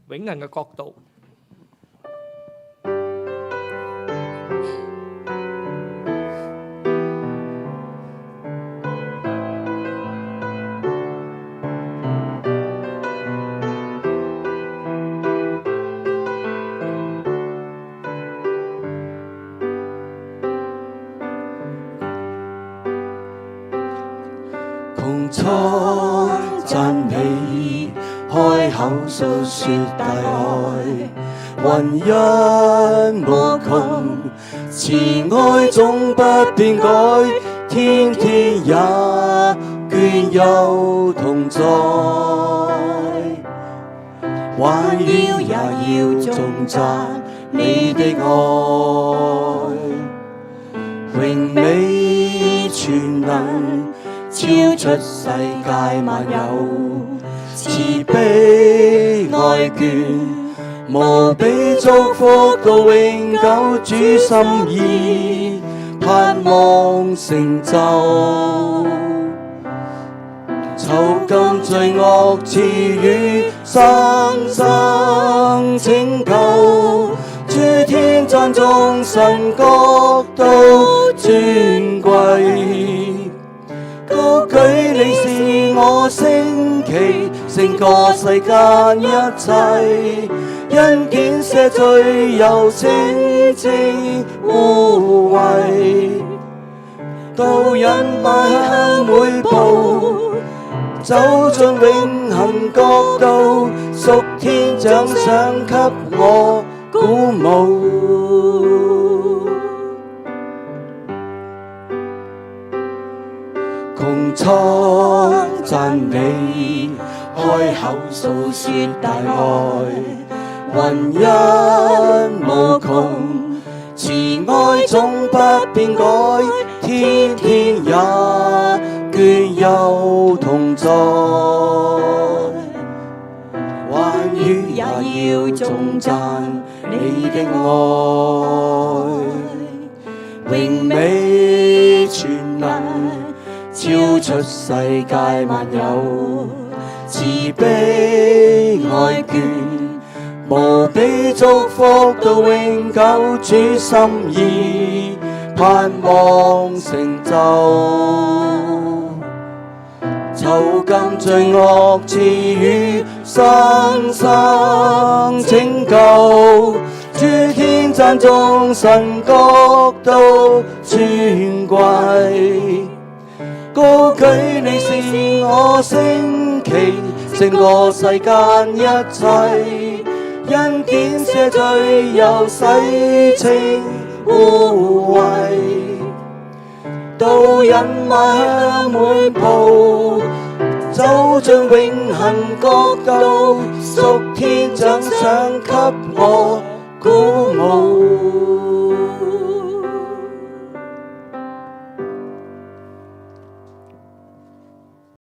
永恆嘅國度。穹蒼讚美，開口訴說大愛，雲一無窮，慈愛總不變改，天天也眷有同在，還要也要頌讚你的愛，榮美全能超出世界萬有，慈悲愛眷，無比祝福到永久，主心意盼望成就，囚禁罪惡賜予生生拯救，諸天讚頌神國度尊貴，高舉你是我升旗，勝過世間一切，恩典赦罪又清淨污穢，導引邁向每步，走進永恆國度，屬天獎賞給我鼓舞。穹蒼讚美，開口訴說大愛，雲一無窮，慈愛總不變改，天天也眷有同在，寰宇也要頌讚你的愛，榮美全能超出世界萬有，慈悲愛眷，無比祝福到永久，主心意盼望成就，囚禁罪惡賜予生生拯救，諸天讚頌神國度尊貴，高舉你是我升旗，勝過世間一切，恩典赦罪又洗清污穢，導引邁向每步，走進永恆國度，屬天獎賞給我鼓舞。